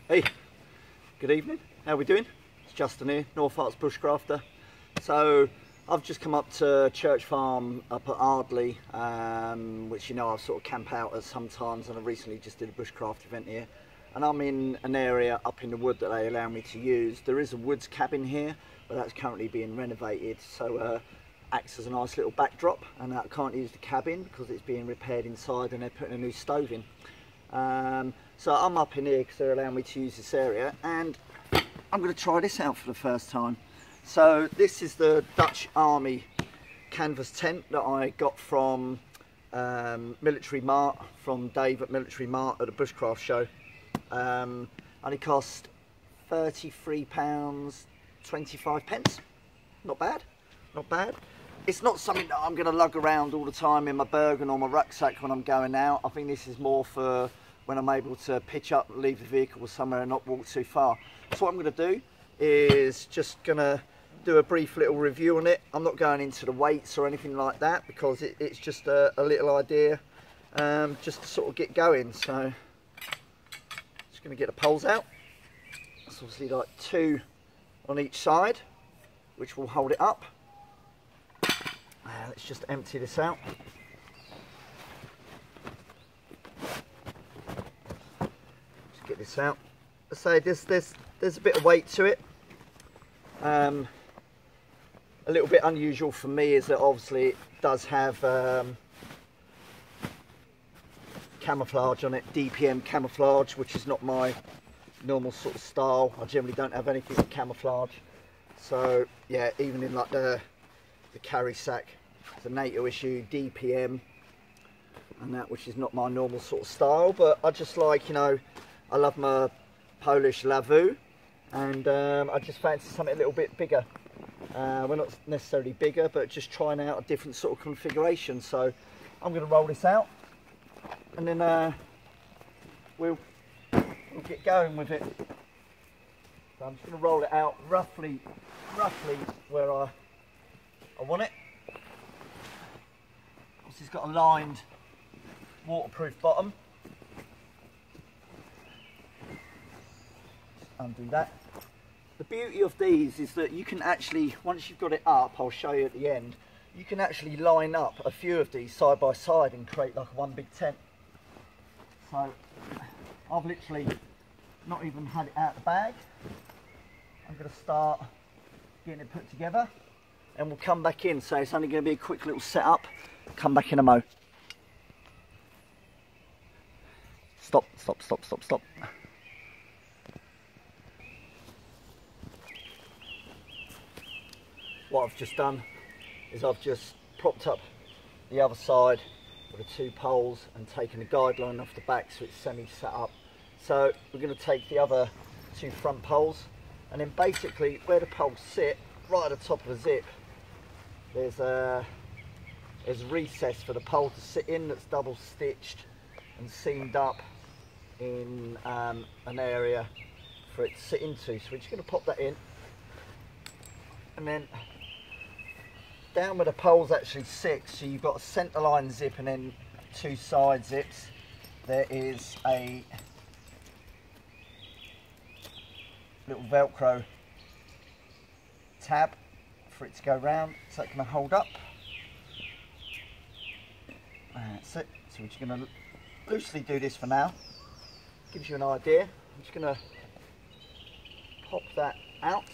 Hey, good evening. How are we doing? It's Justin here, North Herts Bushcrafter. So I've just come up to Church Farm up at Ardleigh, which you know I sort of camp out at sometimes, and I recently just did a bushcraft event here. And I'm in an area up in the wood that they allow me to use. There is a woods cabin here, but that's currently being renovated, so acts as a nice little backdrop. And I can't use the cabin because it's being repaired inside, and they're putting a new stove in. So I'm up in here because they're allowing me to use this area, and I'm going to try this out for the first time. So this is the Dutch Army canvas tent that I got from Military Mart, from Dave at Military Mart at the Bushcraft show. Only cost £33.25. Not bad, not bad. It's not something that I'm going to lug around all the time in my Bergen or my rucksack when I'm going out. I think this is more for when I'm able to pitch up, leave the vehicle somewhere and not walk too far. So what I'm going to do is just going to do a brief little review on it. I'm not going into the weights or anything like that because it's just a little idea, just to sort of get going. So just going to get the poles out. It's obviously like 2 on each side, which will hold it up. Let's just empty this out. Just get this out. Let's say there's a bit of weight to it. A little bit unusual for me is that obviously it does have camouflage on it, DPM camouflage, which is not my normal sort of style. I generally don't have anything with camouflage. So yeah, even in like the carry sack, it's a NATO issue DPM and that, which is not my normal sort of style, but I just like, you know, I love my Polish Lavu, and I just fancy something a little bit bigger. We're not necessarily bigger, but just trying out a different sort of configuration. So I'm going to roll this out, and then we'll get going with it. So I'm just going to roll it out roughly where I want it. It's got a lined waterproof bottom. Just undo that. The beauty of these is that you can actually, once you've got it up, I'll show you at the end, you can actually line up a few of these side by side and create like one big tent. So I've literally not even had it out of the bag. I'm going to start getting it put together, and we'll come back in. So it's only going to be a quick little setup. Come back in a mo. Stop. What I've just done is I've just propped up the other side with the 2 poles and taken a guide line off the back so it's semi set up. So we're going to take the other 2 front poles, and then basically where the poles sit, right at the top of the zip, there's a recess for the pole to sit in that's double stitched and seamed up in an area for it to sit into. So we're just going to pop that in, and then down where the poles actually sit, so you've got a centre line zip and then 2 side zips, there is a little Velcro tab for it to go round, so that can hold up. That's it. So we're just going to loosely do this for now. Gives you an idea. I'm just going to pop that out.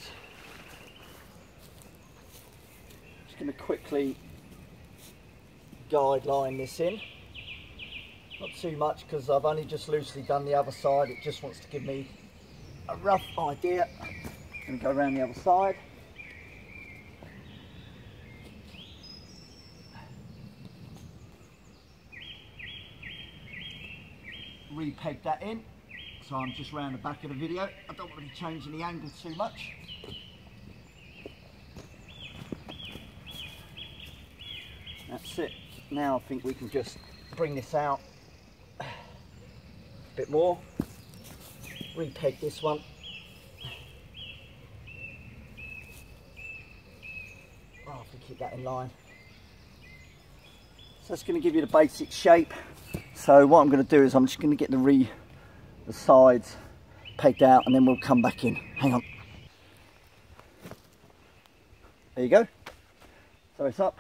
Just going to quickly guide line this in. Not too much because I've only just loosely done the other side. It just wants to give me a rough idea. I'm going to go around the other side. Repeg that in, so I'm just round the back of the video. I don't want to be changing the angle too much. That's it. Now I think we can just bring this out a bit more. Repeg this one. Oh, I have to keep that in line. So that's going to give you the basic shape. So what I'm going to do is I'm just going to get the sides pegged out, and then we'll come back in. Hang on. There you go. So it's up.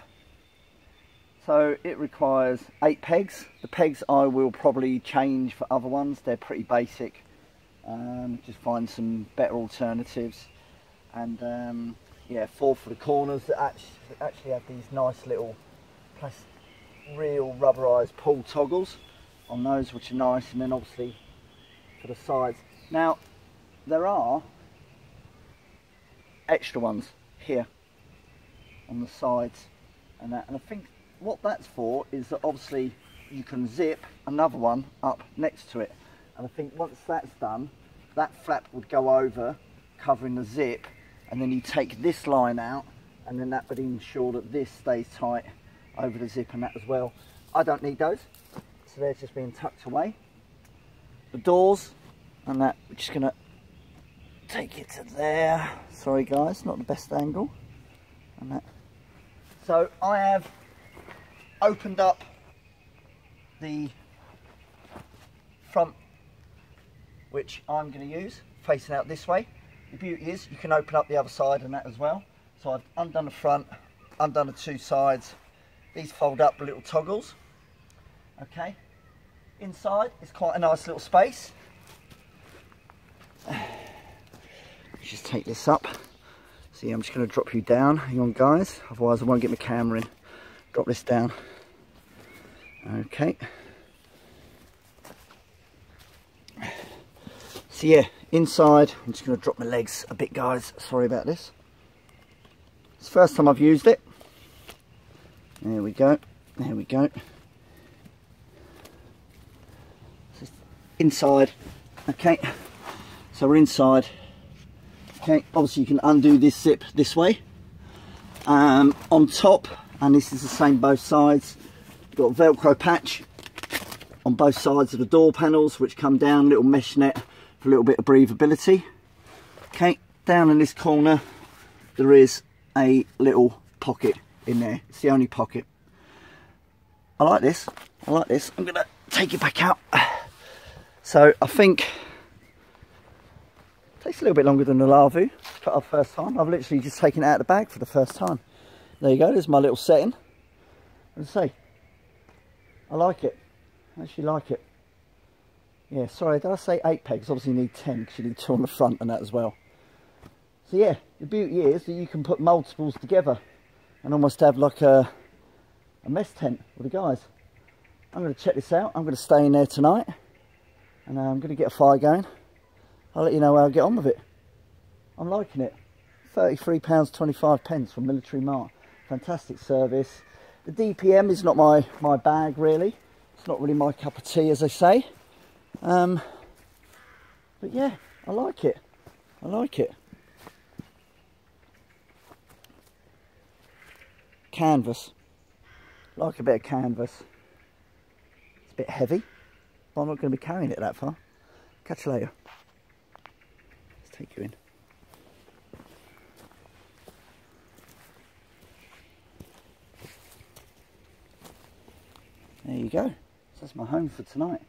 So it requires 8 pegs. The pegs I will probably change for other ones. They're pretty basic. Just find some better alternatives. And yeah, 4 for the corners that actually have these nice little real rubberized pull toggles on those, which are nice. And then obviously for the sides. Now there are extra ones here on the sides and that, and I think what that's for is that obviously you can zip another one up next to it, and I think once that's done, that flap would go over covering the zip, and then you take this line out, and then that would ensure that this stays tight over the zip and that as well. I don't need those, so they're just being tucked away. The doors and that, we're just gonna take it to there. Sorry guys, not the best angle. And that. So I have opened up the front, which I'm going to use facing out this way. The beauty is you can open up the other side and that as well. So I've undone the front, undone the 2 sides. These fold up little toggles. Okay. Inside is quite a nice little space. Just take this up. See, I'm just going to drop you down. Hang on guys, otherwise I won't get my camera in. Drop this down. Okay. So yeah, inside, I'm just going to drop my legs a bit guys. Sorry about this. It's the first time I've used it. There we go. There we go. Inside. Okay. So we're inside. Okay, obviously you can undo this zip this way. On top, and this is the same both sides, you've got a Velcro patch on both sides of the door panels, which come down, little mesh net for a little bit of breathability. Okay, down in this corner, there is a little pocket in there. It's the only pocket. I like this. I like this. I'm going to take it back out. So I think takes a little bit longer than the Lavu to put up first time. I've literally just taken it out of the bag for the first time. There you go, there's my little setting. As I say, I like it. I actually like it. Yeah, sorry, did I say 8 pegs? Obviously you need 10 because you need 2 on the front and that as well. So yeah, the beauty is that you can put multiples together and almost have like a mess tent with the guys. I'm going to check this out. I'm going to stay in there tonight and I'm going to get a fire going. I'll let you know how I get on with it. I'm liking it. £33.25 from Military Mart. Fantastic service. The DPM is not my bag really. It's not really my cup of tea, as they say. But yeah, I like it. I like it. Canvas. Like a bit of canvas. It's a bit heavy, but I'm not going to be carrying it that far. Catch you later. Take you in. There you go. So that's my home for tonight.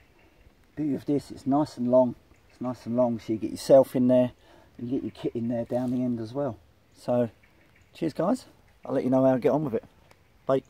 Beauty of this, it's nice and long. It's nice and long, so you get yourself in there and you get your kit in there down the end as well. So cheers guys. I'll let you know how I get on with it. Bye.